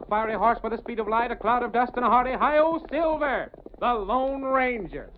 fiery horse with the speed of light, a cloud of dust, and a hearty hi-yo Silver, the Lone Ranger.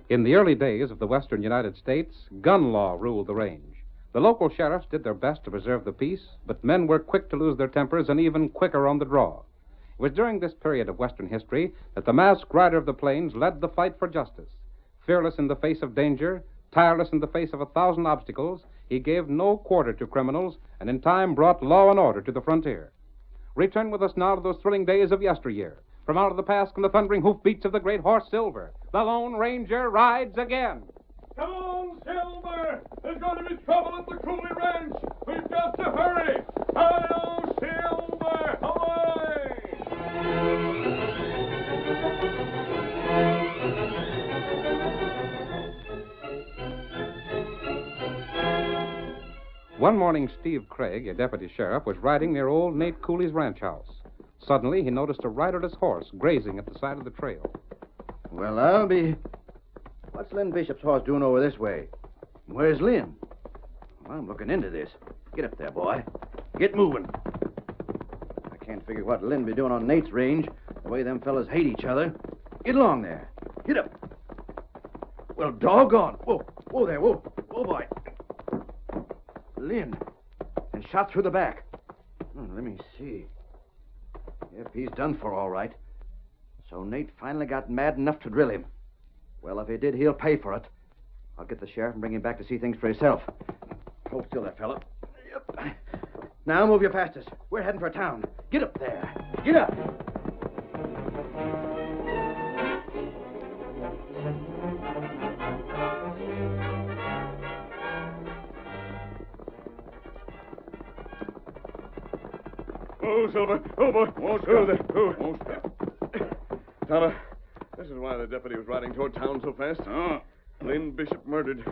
In the early days of the western United States, gun law ruled the range. The local sheriffs did their best to preserve the peace, but men were quick to lose their tempers and even quicker on the draw. It was during this period of western history that the masked rider of the plains led the fight for justice. Fearless in the face of danger, tireless in the face of 1,000 obstacles, he gave no quarter to criminals and in time brought law and order to the frontier. Return with us now to those thrilling days of yesteryear. From out of the past come the thundering hoofbeats of the great horse Silver. The Lone Ranger rides again. Come on, Silver! There's going to be trouble at the Cooley Ranch. We've got to hurry. Hi-yo, Silver! Away! One morning, Steve Craig, a deputy sheriff, was riding near old Nate Cooley's ranch house. Suddenly, he noticed a riderless horse grazing at the side of the trail. Well, I'll be... What's Lynn Bishop's horse doing over this way? Where's Lynn? Well, I'm looking into this. Get up there, boy. Get moving. I can't figure what Lynn be doing on Nate's range, the way them fellas hate each other. Get along there. Get up. Well, doggone. Whoa. Whoa there. Whoa. Whoa, boy. Lynn. And shot through the back. Let me see. Yep, he's done for all right. So Nate finally got mad enough to drill him. Well, if he did, he'll pay for it. I'll get the sheriff and bring him back to see things for himself. Hold still there, fella. Yep. Now move your fastest. We're heading for town. Get up there. Get up. Oh, Silver. Oh, boy. Oh, there. Oh. Tonto, this is why the deputy was riding toward town so fast. Oh. Lynn Bishop murdered.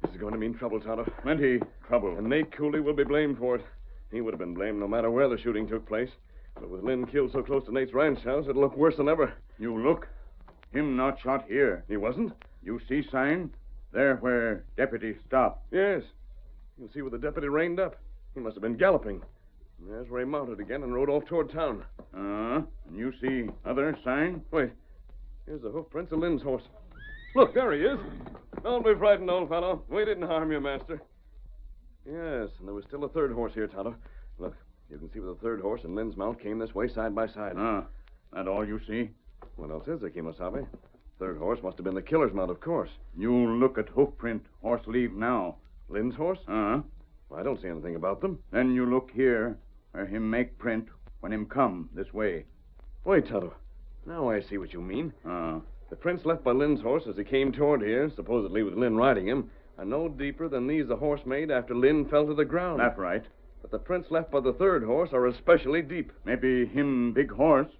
This is going to mean trouble, Tonto. Plenty trouble. And Nate Cooley will be blamed for it. He would have been blamed no matter where the shooting took place. But with Lynn killed so close to Nate's ranch house, it'll look worse than ever. You look. Him not shot here. He wasn't? You see sign? There where deputy stop. Yes. You'll see where the deputy reined up. He must have been galloping. And there's where he mounted again and rode off toward town. And you see other sign? Wait. Here's the hoof prints of Lynn's horse. Look, there he is. Don't be frightened, old fellow. We didn't harm you, master. Yes, and there was still a third horse here, Tonto. Look, you can see where the third horse and Lynn's mount came this way side by side. That all you see? What else is there, Kimosabe? Third horse must have been the killer's mount, of course. You look at hoof print, horse leave now. Lynn's horse? Well, I don't see anything about them. Then you look here, where him make print when him come this way. Wait, Tonto. Now I see what you mean. The prints left by Lynn's horse as he came toward here, supposedly with Lynn riding him, are no deeper than these the horse made after Lynn fell to the ground. That's right. But the prints left by the third horse are especially deep. Maybe him big horse.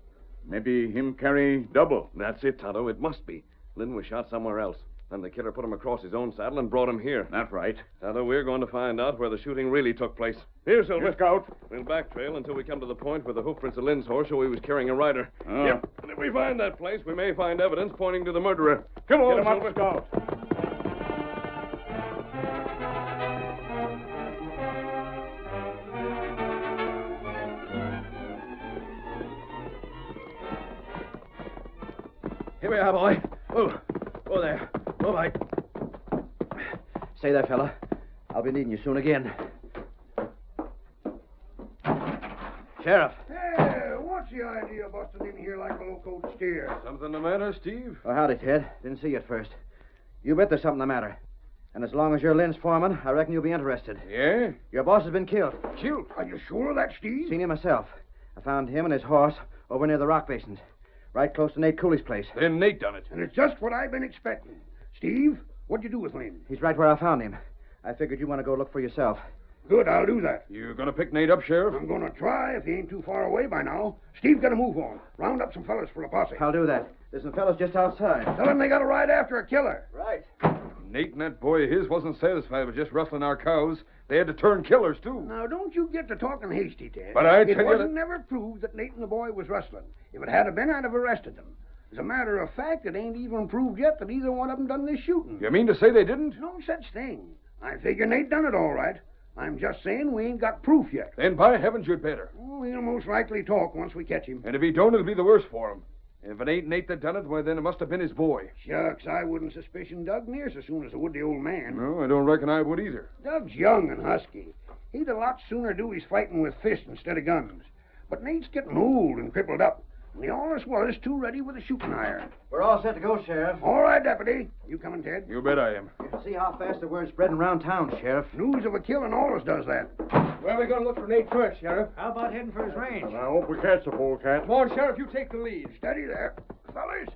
Maybe him carry double. That's it, Tonto. It must be. Lynn was shot somewhere else. Then the killer put him across his own saddle and brought him here. That's right. Tonto, we're going to find out where the shooting really took place. Here, Silver. Here, Scout. We'll back trail until we come to the point where the hoofprints of Lynn's horse show he was carrying a rider. Oh. Yep. And if we find that place, we may find evidence pointing to the murderer. Come on, Get him up, Silver. Scout. Here we are, boy. Oh, there. All right. Stay there, fella. I'll be needing you soon again. Sheriff. Hey, what's the idea of busting in here like a locoed steer? Something the matter, Steve? Oh, howdy, Ted. Didn't see you at first. You bet there's something the matter. And as long as you're Lynn's foreman, I reckon you'll be interested. Yeah? Your boss has been killed. Killed? Are you sure of that, Steve? Seen him myself. I found him and his horse over near the rock basins, right close to Nate Cooley's place. Then Nate done it. And it's just what I've been expecting. Steve, what'd you do with Lynn? He's right where I found him. I figured you want to go look for yourself. Good, I'll do that. You gonna pick Nate up, Sheriff? I'm going to try if he ain't too far away by now. Steve, got to move on. Round up some fellas for a posse. I'll do that. There's some fellows just outside. Tell them they got to ride after a killer. Right. Nate and that boy of his wasn't satisfied with just rustling our cows. They had to turn killers, too. Now, don't you get to talking hasty, Ted. But I it tell you wasn't that- never proved that Nate and the boy was rustling. If it had have been, I'd have arrested them. As a matter of fact, it ain't even proved yet that either one of them done this shooting. You mean to say they didn't? No such thing. I figure Nate done it all right. I'm just saying we ain't got proof yet. Then by heavens, you'd better. Oh, he'll most likely talk once we catch him. And if he don't, it'll be the worse for him. If it ain't Nate that done it, why, then it must have been his boy. Shucks, I wouldn't suspicion Doug near so soon as I would the old man. No, I don't reckon I would either. Doug's young and husky. He'd a lot sooner do his fighting with fists instead of guns. But Nate's getting old and crippled up. And the Allus was too ready with a shooting iron. We're all set to go, Sheriff. All right, Deputy. You coming, Ted? You bet I am. You can see how fast the word's spreading around town, Sheriff. News of a killing always does that. Where are we going to look for Nate first, Sheriff? How about heading for his range? I hope we catch the polecat. Come on, Sheriff, you take the lead. Steady there. Fellas,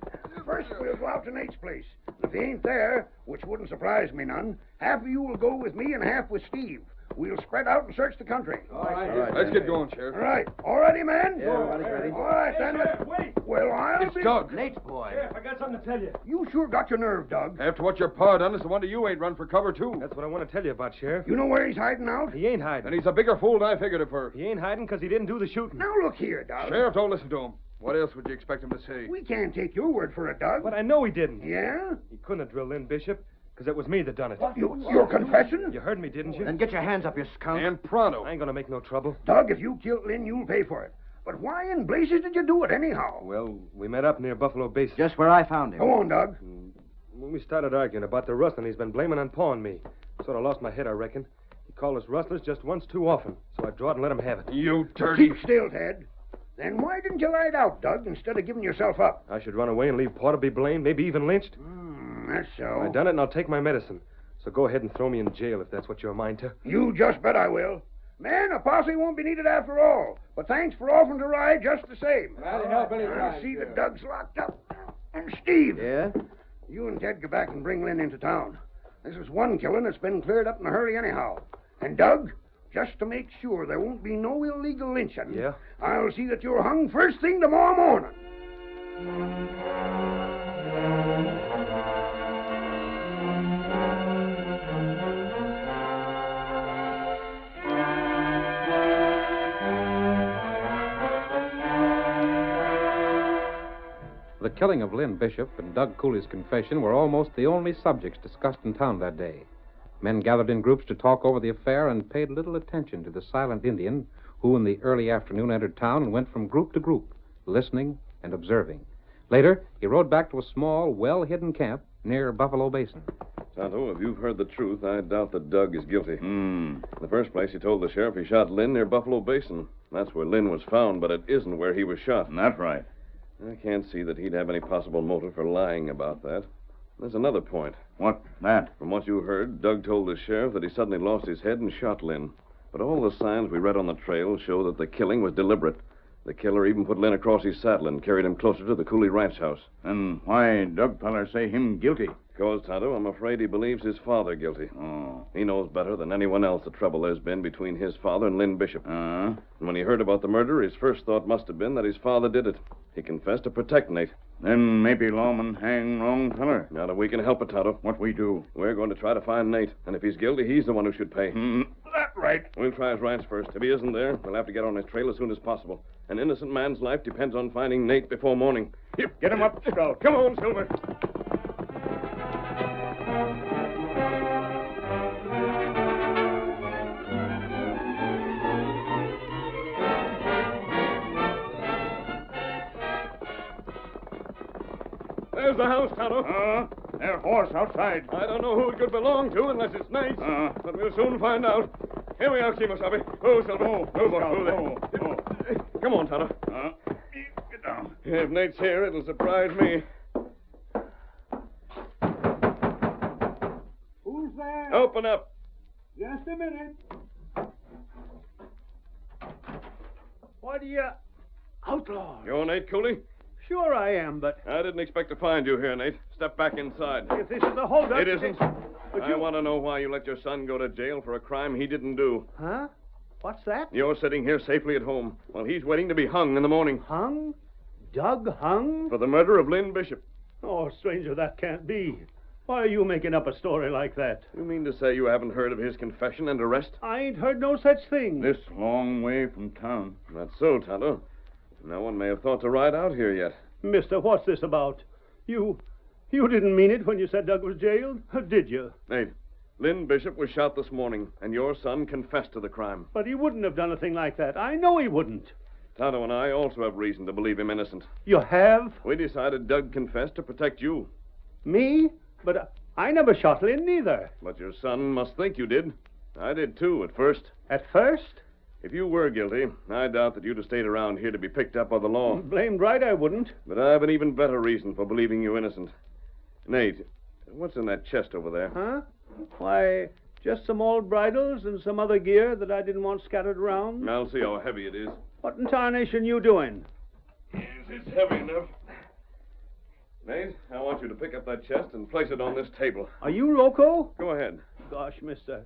first we'll go out to Nate's place. If he ain't there, which wouldn't surprise me none, half of you will go with me and half with Steve. We'll spread out and search the country. All right. Let's get going, Sheriff. All right. All ready, men? Yeah, everybody's ready. All right, then. Wait. Well, I'll It's be... Doug. Nate's boy. Sheriff, I got something to tell you. You sure got your nerve, Doug. After what your pa done, it's a wonder you ain't run for cover, too. That's what I want to tell you about, Sheriff. You know where he's hiding out? He ain't hiding. And he's a bigger fool than I figured it for. He ain't hiding because he didn't do the shooting. Now, look here, Doug. Sheriff, don't listen to him. What else would you expect him to say? We can't take your word for it, Doug. But I know he didn't. Yeah? He couldn't have drilled in, Bishop, because it was me that done it. Your confession? You heard me, didn't you? Then get your hands up, you skunk. And pronto. I ain't going to make no trouble. Doug, if you killed Lynn, you'll pay for it. But why in blazes did you do it anyhow? Well, we met up near Buffalo Basin. Just where I found him. Go on, Doug. When we started arguing about the rustling, he's been blaming on Pa and me. Sort of lost my head, I reckon. He called us rustlers just once too often, so I drawed and let him have it. You dirty... Keep still, Ted. Then why didn't you ride out, Doug, instead of giving yourself up? I should run away and leave Pa to be blamed, maybe even lynched. That's so. I done it, and I'll take my medicine. So go ahead and throw me in jail if that's what you're a mind to. You just bet I will. Man, a posse won't be needed after all. But thanks for offering to ride just the same. That'll help any I time, see Sheriff. that Doug's locked up. And Steve, Yeah? you and Ted go back and bring Lynn into town. This is one killing that's been cleared up in a hurry anyhow. And Doug, just to make sure there won't be no illegal lynching, Yeah? I'll see that you're hung first thing tomorrow morning. The killing of Lynn Bishop and Doug Cooley's confession were almost the only subjects discussed in town that day. Men gathered in groups to talk over the affair and paid little attention to the silent Indian who, in the early afternoon, entered town and went from group to group, listening and observing. Later, he rode back to a small, well-hidden camp near Buffalo Basin. Tonto, if you've heard the truth, I doubt that Doug is guilty. Hmm. In the first place, he told the sheriff he shot Lynn near Buffalo Basin. That's where Lynn was found, but it isn't where he was shot. That's right. I can't see that he'd have any possible motive for lying about that. There's another point. What? That? From what you heard, Doug told the sheriff that he suddenly lost his head and shot Lynn. But all the signs we read on the trail show that the killing was deliberate. The killer even put Lynn across his saddle and carried him closer to the Cooley ranch house. And why Doug feller say him guilty? Because, Tonto, I'm afraid he believes his father guilty. Oh. He knows better than anyone else the trouble there's been between his father and Lynn Bishop. And when he heard about the murder, his first thought must have been that his father did it. He confessed to protect Nate. Then maybe lawman hang wrong feller. Not if we can help it, Tonto. What we do? We're going to try to find Nate. And if he's guilty, he's the one who should pay. That right. We'll try his ranch first. If he isn't there, we'll have to get on his trail as soon as possible. An innocent man's life depends on finding Nate before morning. Get him up, Scout. Come on, Silver. There's the house, Tonto. Their horse outside. I don't know who it could belong to unless it's Nate's. But we'll soon find out. Here we are, Kemosabe. Oh, Silver. Come on, Tonto. Get down. If Nate's here, it'll surprise me. Who's there? Open up. Just a minute. What are you... Outlaw? You're Nate Cooley? Sure I am, but I didn't expect to find you here, Nate. Step back inside. if this is a holdup... It isn't. But I you... want to know why you let your son go to jail for a crime he didn't do. Huh? What's that? You're sitting here safely at home while he's waiting to be hung in the morning Hung? Doug hung? for the murder of Lynn Bishop. Oh, stranger, that can't be. Why are you making up a story like that? You mean to say you haven't heard of his confession and arrest? I ain't heard no such thing. This long way from town. That's so, Tonto. No one may have thought to ride out here yet. Mister, what's this about? You didn't mean it when you said Doug was jailed, or did you? Nate, Lynn Bishop was shot this morning, and your son confessed to the crime. But he wouldn't have done a thing like that. I know he wouldn't. Tonto and I also have reason to believe him innocent. You have? We decided Doug confessed to protect you. Me? But I never shot Lynn neither. But your son must think you did. I did too, at first. At first? If you were guilty, I doubt that you'd have stayed around here to be picked up by the law. Blamed right I wouldn't. But I've an even better reason for believing you innocent. Nate, what's in that chest over there? Huh? Why, just some old bridles and some other gear that I didn't want scattered around. I'll see how heavy it is. What in tarnation you doing? Yes, it's heavy enough. Nate, I want you to pick up that chest and place it on this table. Are you loco? Go ahead. Gosh, mister,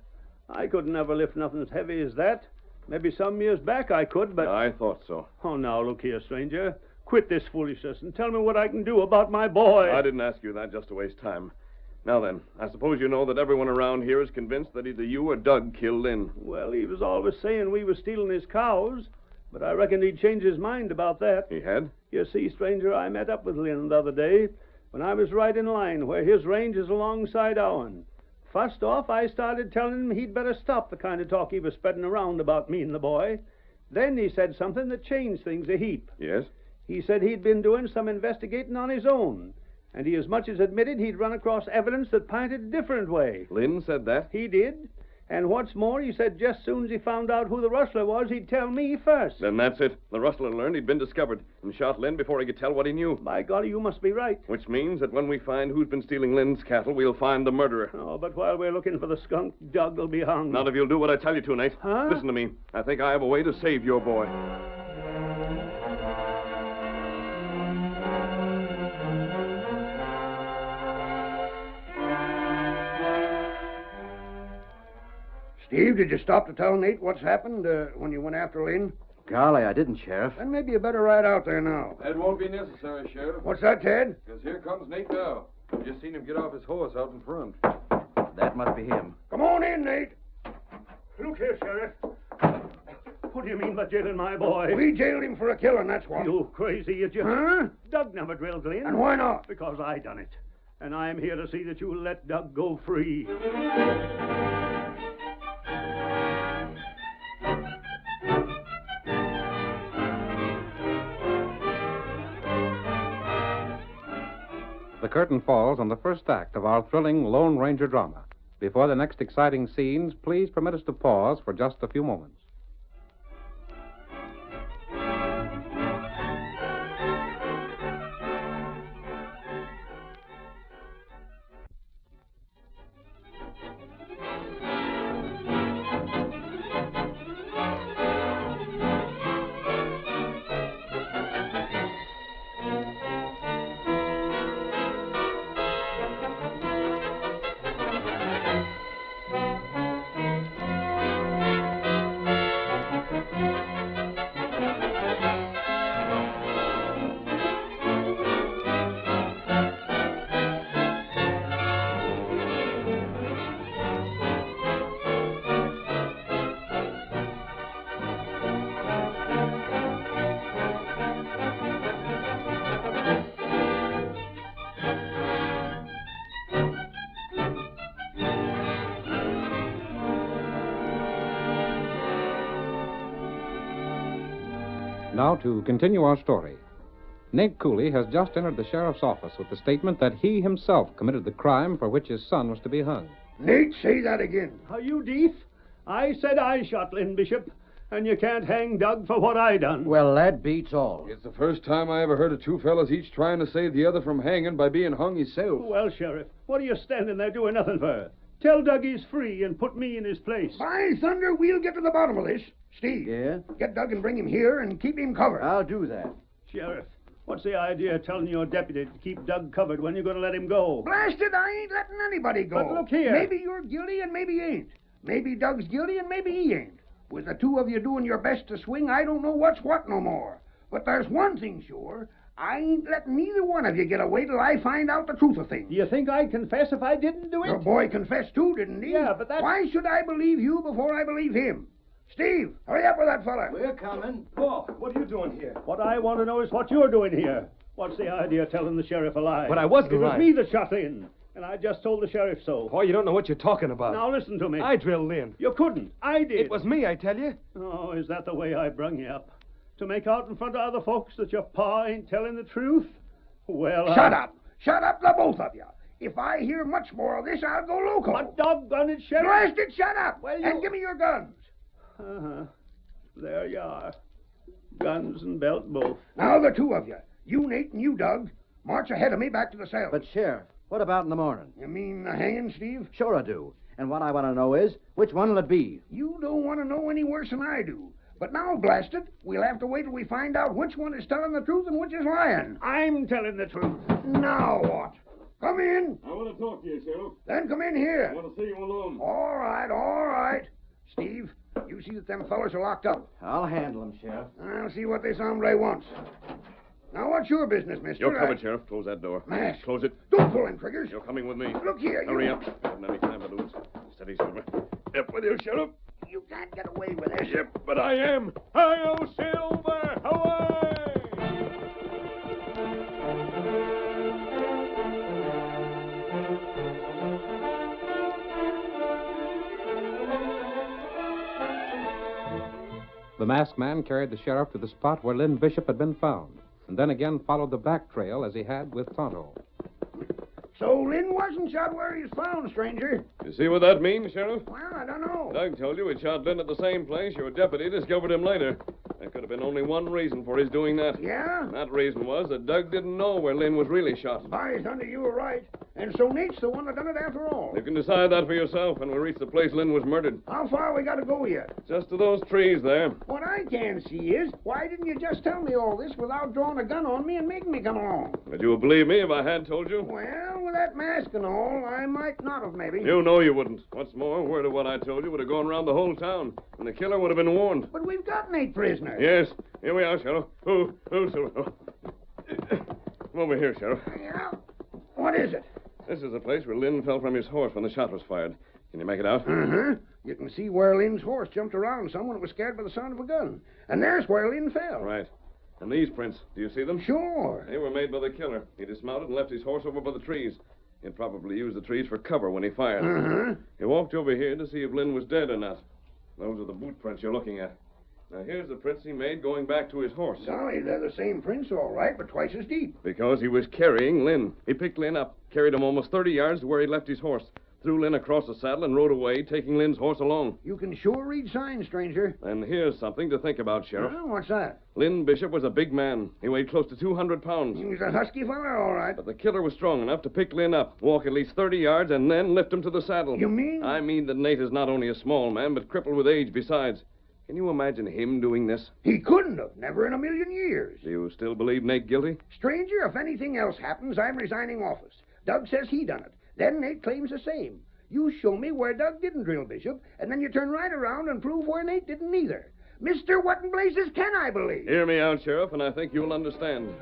I could never lift nothing as heavy as that. Maybe some years back I could, but... I thought so. Oh, now, look here, stranger. Quit this foolishness and tell me what I can do about my boy. I didn't ask you that just to waste time. Now then, I suppose you know that everyone around here is convinced that either you or Doug killed Lynn. Well, he was always saying we were stealing his cows, but I reckon he'd changed his mind about that. He had? You see, stranger, I met up with Lynn the other day when I was right in line where his range is alongside ourn. First off, I started telling him he'd better stop the kind of talk he was spreading around about me and the boy. Then he said something that changed things a heap. Yes? He said he'd been doing some investigating on his own, and he as much as admitted he'd run across evidence that pointed a different way. Lynn said that? He did. And what's more, he said just soon as he found out who the rustler was, he'd tell me first. Then that's it. The rustler learned he'd been discovered and shot Lynn before he could tell what he knew. By golly, you must be right. Which means that when we find who's been stealing Lynn's cattle, we'll find the murderer. Oh, but while we're looking for the skunk, Doug will be hung. Not if you'll do what I tell you to, Nate. Huh? Listen to me. I think I have a way to save your boy. Steve, did you stop to tell Nate what's happened when you went after Lynn? Golly, I didn't, Sheriff. Then maybe you better ride out there now. That won't be necessary, Sheriff, What's that, Ted? because here comes Nate now. I've just seen him get off his horse out in front. That must be him. Come on in, Nate. Look here, Sheriff. What do you mean by jailing my boy? We jailed him for a killing, that's what. You crazy idiot. Huh? Doug never drilled Lynn. And why not? Because I done it. And I'm here to see that you let Doug go free. The curtain falls on the first act of our thrilling Lone Ranger drama. Before the next exciting scenes, please permit us to pause for just a few moments. Now, to continue our story. Nate Cooley has just entered the sheriff's office with the statement that he himself committed the crime for which his son was to be hung. Nate, say that again. Are you deaf? I said I shot Lynn Bishop, and you can't hang Doug for what I done. Well, that beats all. It's the first time I ever heard of two fellas each trying to save the other from hanging by being hung himself. Well, Sheriff, what are you standing there doing nothing for? Tell Doug he's free and put me in his place. By thunder, we'll get to the bottom of this. Steve. Yeah? Get Doug and bring him here and keep him covered. I'll do that. Sheriff, what's the idea of telling your deputy to keep Doug covered when you're going to let him go? Blasted, I ain't letting anybody go. But look here. Maybe you're guilty and maybe you ain't. Maybe Doug's guilty and maybe he ain't. With the two of you doing your best to swing, I don't know what's what no more. But there's one thing sure. I ain't letting neither one of you get away till I find out the truth of things. Do you think I'd confess if I didn't do it? Your boy confessed too, didn't he? Yeah, but that... Why should I believe you before I believe him? Steve, hurry up with that fella. We're coming. Oh, what are you doing here? What I want to know is what you're doing here. What's the idea of telling the sheriff a lie? But I wasn't It was lying. me that shot Lynn, and I just told the sheriff so. Oh, you don't know what you're talking about. Now listen to me. I drilled Lynn. You couldn't. I did. It was me, I tell you. Oh, is that the way I brung you up? To make out in front of other folks that your pa ain't telling the truth? Well, Shut up. Shut up, the both of you. If I hear much more of this, I'll go loco. But doggone it, Sheriff. Blasted, shut up. Well, And give me your guns. Uh-huh. There you are. Guns and belt both. Now, the two of you. You, Nate, and you, Doug. March ahead of me back to the cell. But, Sheriff, what about in the morning? You mean the hanging, Steve? Sure I do. And what I want to know is, which one will it be? You don't want to know any worse than I do. But now, blasted, we'll have to wait till we find out which one is telling the truth and which is lying. I'm telling the truth. Now what? Come in. I want to talk to you, Sheriff. Then come in here. I want to see you alone. All right, all right. Steve, you see that them fellas are locked up. I'll handle them, Sheriff. I'll see what this hombre wants. Now, what's your business, mister? You're covered, Sheriff. Close that door. Mask. Close it. Don't pull them triggers. You're coming with me. Look here, you... Hurry up. I haven't any time to lose. Steady, Silver. Up with you, Sheriff. You can't get away with this. Yep, but I am. Hi-yo, Silver. Away! The masked man carried the sheriff to the spot where Lynn Bishop had been found, and then again followed the back trail as he had with Tonto. So Lynn wasn't shot where he was found, stranger. You see what that means, Sheriff? Well, I don't know. Doug told you he shot Lynn at the same place. Your deputy discovered him later. There could have been only one reason for his doing that. Yeah? And that reason was that Doug didn't know where Lynn was really shot. By thunder, you were right. And so Nate's the one that done it after all. You can decide that for yourself when we reach the place Lynn was murdered. How far we got to go yet? Just to those trees there. What I can see is, why didn't you just tell me all this without drawing a gun on me and making me come along? Would you have believed me if I had told you? Well, with that mask and all, I might not have, maybe. You know you wouldn't. What's more, word of what I told you would have gone around the whole town, and the killer would have been warned. But we've got Nate prisoner. Yes, here we are, Sheriff. Silver. Come over here, Sheriff. Yeah? What is it? This is the place where Lynn fell from his horse when the shot was fired. Can you make it out? Uh-huh. You can see where Lynn's horse jumped around some when it was scared by the sound of a gun. And there's where Lynn fell. Right. And these prints, do you see them? Sure. They were made by the killer. He dismounted and left his horse over by the trees. He'd probably used the trees for cover when he fired. Uh-huh. He walked over here to see if Lynn was dead or not. Those are the boot prints you're looking at. Now, here's the prints he made going back to his horse. Golly, they're the same prints, all right, but twice as deep. Because he was carrying Lynn. He picked Lynn up, carried him almost 30 yards to where he left his horse, threw Lynn across the saddle, and rode away, taking Lynn's horse along. You can sure read signs, stranger. And here's something to think about, Sheriff. Well, what's that? Lynn Bishop was a big man. He weighed close to 200 pounds. He was a husky fella, all right. But the killer was strong enough to pick Lynn up, walk at least 30 yards, and then lift him to the saddle. You mean? I mean that Nate is not only a small man, but crippled with age besides. Can you imagine him doing this? He couldn't have. Never in a million years. Do you still believe Nate guilty? Stranger, if anything else happens, I'm resigning office. Doug says he done it. Then Nate claims the same. You show me where Doug didn't drill Bishop, and then you turn right around and prove where Nate didn't either. Mister, what in blazes can I believe? Hear me out, Sheriff, and I think you'll understand.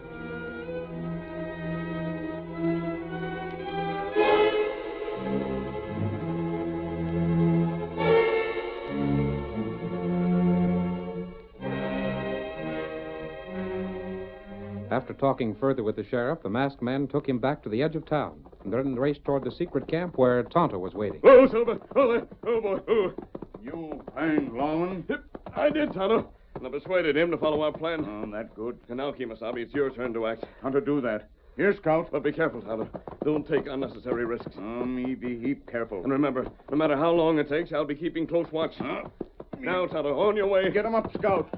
After talking further with the sheriff, the masked man took him back to the edge of town and then raced toward the secret camp where Tonto was waiting. Oh, Silver! Oh, there! Oh, boy! Oh. You find Longman? Yep, I did, Tonto. And I persuaded him to follow our plan. Oh, that good. And now, Kemosabe, it's your turn to act. How to do that? Here, Scout. But be careful, Tyler. Don't take unnecessary risks. Me be heap careful. And remember, no matter how long it takes, I'll be keeping close watch. Now, Tyler, on your way. Get him up, Scout.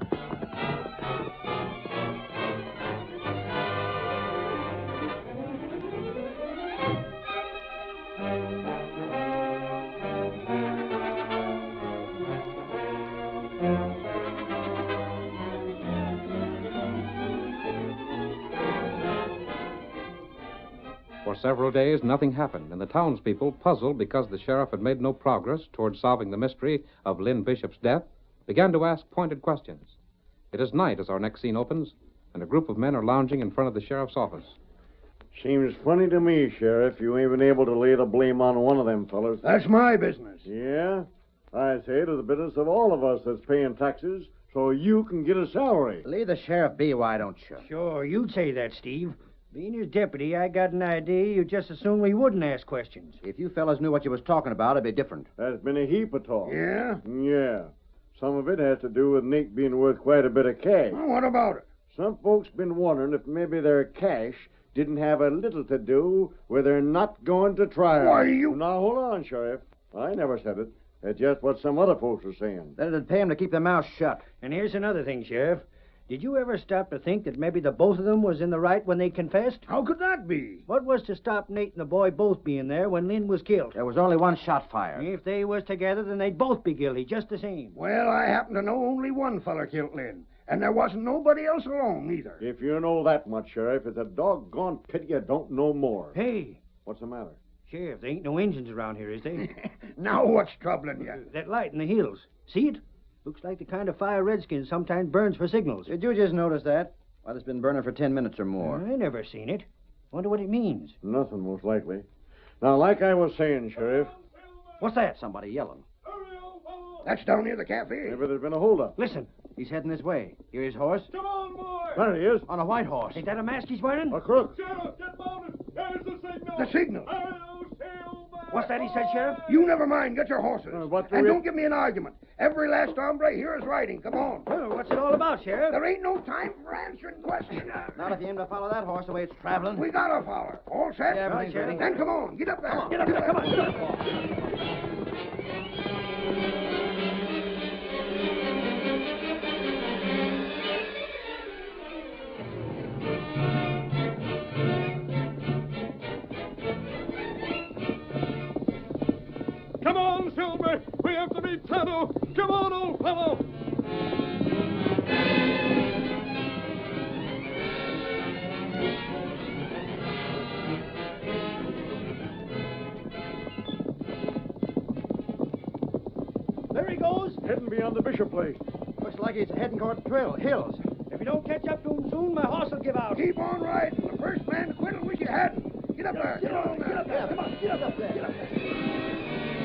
For several days, nothing happened, and the townspeople, puzzled because the sheriff had made no progress toward solving the mystery of Lynn Bishop's death, began to ask pointed questions. It is night as our next scene opens, and a group of men are lounging in front of the sheriff's office. Seems funny to me, Sheriff, you ain't been able to lay the blame on one of them fellas. That's my business. Yeah? I say it is the business of all of us that's paying taxes, so you can get a salary. Leave the sheriff be, why don't you? Sure, you'd say that, Steve. Being his deputy, I got an idea you just as soon we wouldn't ask questions. If you fellas knew what you was talking about, it'd be different. There's been a heap of talk. Yeah? Yeah. Some of it has to do with Nate being worth quite a bit of cash. Well, what about it? Some folks been wondering if maybe their cash didn't have a little to do with their not going to trial. Why, you... Now, hold on, Sheriff. I never said it. It's just what some other folks are saying. Then it'd pay him to keep their mouths shut. And here's another thing, Sheriff. Did you ever stop to think that maybe the both of them was in the right when they confessed? How could that be? What was to stop Nate and the boy both being there when Lynn was killed? There was only one shot fired. If they was together, then they'd both be guilty, just the same. Well, I happen to know only one feller killed Lynn. And there wasn't nobody else along, either. If you know that much, Sheriff, it's a doggone pity you don't know more. Hey, What's the matter? Sheriff, there ain't no engines around here, is there? Now what's troubling you? That light in the hills. See it? Looks like the kind of fire Redskins sometimes burns for signals. Did you just notice that? Why, it's been burning for 10 minutes or more. I never seen it. Wonder what it means. Nothing, most likely. Now, like I was saying, Sheriff, What's that? Somebody yelling. That's down near the cafe. maybe there's been a holdup. Listen. He's heading this way. Hear his horse? Come on, boy! There he is. On a white horse. Ain't that a mask he's wearing? A crook. Sheriff, get mounted! There's the signal! The signal. What's that he said, Sheriff? You never mind. Get your horses. What do And we- don't give me an argument. Every last hombre here is riding. Come on. Well, what's it all about, Sheriff? There ain't no time for answering questions. Not if you aim to follow that horse the way it's traveling. We got a follower. All set? Yeah, everything's ready. Then come on. Get up there. Get up there, come on. Come on, Silver! We have to meet Tonto! Come on, old fellow! There he goes. Heading beyond the Bishop place. Looks like he's heading toward the hills. If you don't catch up to him soon, my horse will give out. Keep on riding. The first man to quit will wish you hadn't. Get up there. Get on there. Get up there. Come on, get up there. Get up there.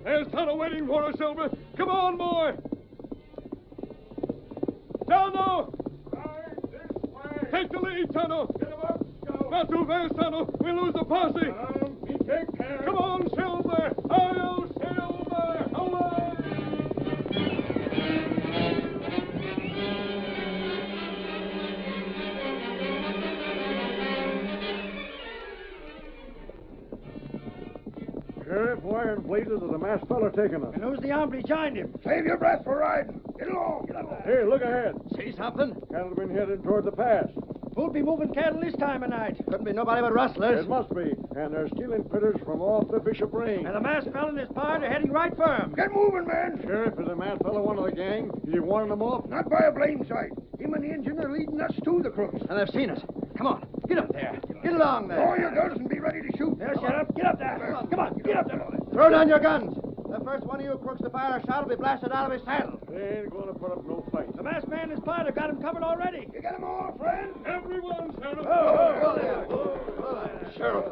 There's Tonto waiting for us, Silver. Come on, boy! Tonto! Take the lead, Tonto! Get him up, Scout. Not too fast, Tonto. We'll lose the posse. We take care. Come on, Silver! Hi-yo, Silver! Away! Sheriff, where in blazes is the masked fella taking us? And who's the hombre behind him? Save your breath for riding. Get along. Get up there. Hey, look ahead. See something? Cattle been headed toward the pass. Who'll be moving cattle this time of night? Couldn't be nobody but rustlers. It must be. And they're stealing critters from off the Bishop Range. And the masked fellow and his pard are heading right for him. Get moving, man. Sheriff, is the masked fella one of the gang? Is he warning them off? Not by a blame sight. Him and the engine are leading us to the crooks. And they've seen us. Come on. Get up there. Get along there. Draw your guns and be ready to shoot. There, shut up. Get up there. Come on, get up there. Throw down your guns. The first one of you crooks to fire a shot will be blasted out of his saddle. They ain't going to put up no fight. The masked man and his pard have got him covered already. You get 'em all, friend? Everyone, Sheriff! Sheriff,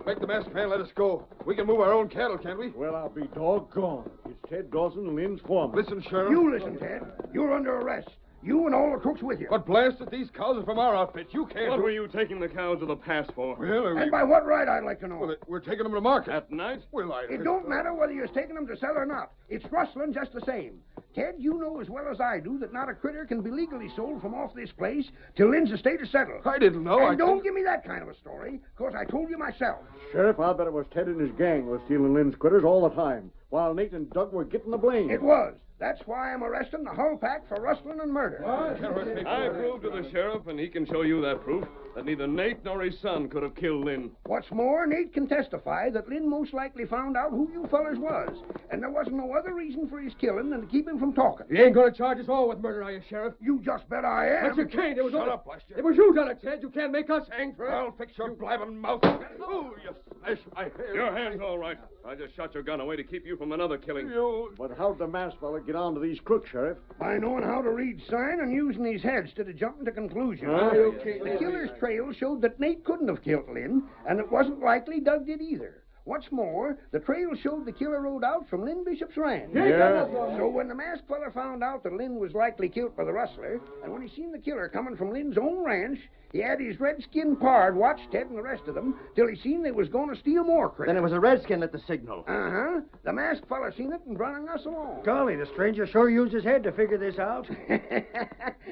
make the masked man let us go. We can move our own cattle, can't we? Well, I'll be doggone. It's Ted Dawson, Lynn's foreman. Listen, Sheriff. You listen, Ted. You're under arrest. You and all the crooks with you. But blast it, these cows are from our outfit. You can't. What were you taking the cows to the pass for? Well, And by what right, I'd like to know? well, we're taking them to market. At night? Well, It don't matter whether you're taking them to sell or not. It's rustling just the same. Ted, you know as well as I do that not a critter can be legally sold from off this place till Lynn's estate is settled. I didn't know. And don't give me that kind of a story, because I told you myself. Sheriff, I bet it was Ted and his gang was stealing Lynn's critters all the time, while Nate and Doug were getting the blame. It was. That's why I'm arresting the whole pack for rustling and murder. I proved to the sheriff, and he can show you that proof, that neither Nate nor his son could have killed Lynn. What's more, Nate can testify that Lynn most likely found out who you fellers was, and there wasn't no other reason for his killing than to keep him from talking. You ain't going to charge us all with murder, are you, Sheriff? You just bet I am. But you can't. It was Shut up, blast you. It was you done it, Ted. You can't make us hang for it. I'll fix your blabbing mouth. Oh, you smash my hair. Your hand's all right. I just shot your gun away to keep you from another killing. But how'd the masked fella get on to these crooks, Sheriff? By knowing how to read sign and using his head instead of jumping to conclusions. The killer's trail showed that Nate couldn't have killed Lynn, and it wasn't likely Doug did either. What's more, the trail showed the killer rode out from Lynn Bishop's ranch. Yeah. So when the masked fella found out that Lynn was likely killed by the rustler, and when he seen the killer coming from Lynn's own ranch, he had his red-skinned pard watch Ted and the rest of them till he seen they was going to steal more critters. Then it was a redskin at the signal. Uh-huh. The masked fella seen it and brung us along. Golly, the stranger sure used his head to figure this out.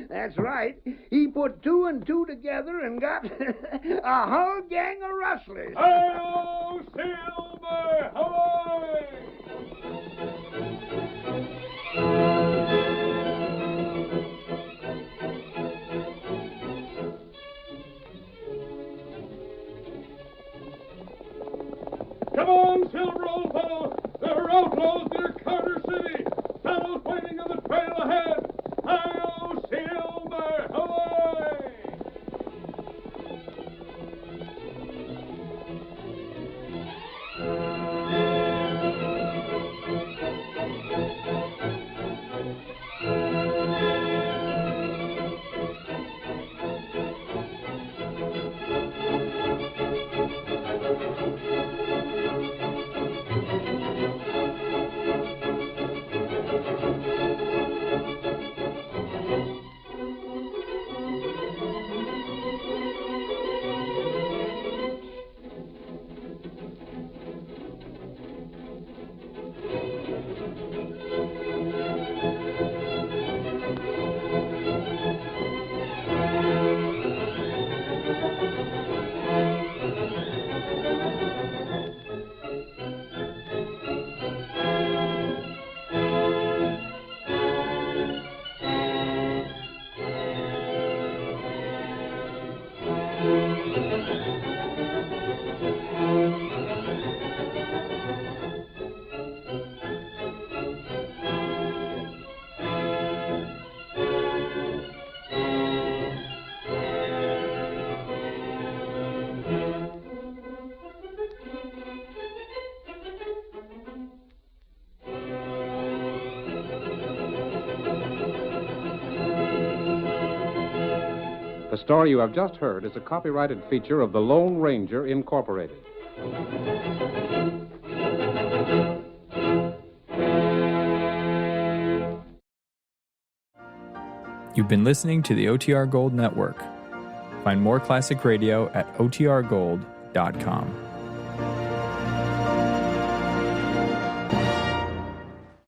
That's right. He put two and two together and got a whole gang of rustlers. Hail, Silver! Hooray! Come on, Silver, old fellow! There are outlaws near Carter City! Fellows waiting on the trail ahead! Hi-yo, Silver! Hooray! The story you have just heard is a copyrighted feature of the Lone Ranger, Incorporated. You've been listening to the OTR Gold Network. Find more classic radio at otrgold.com.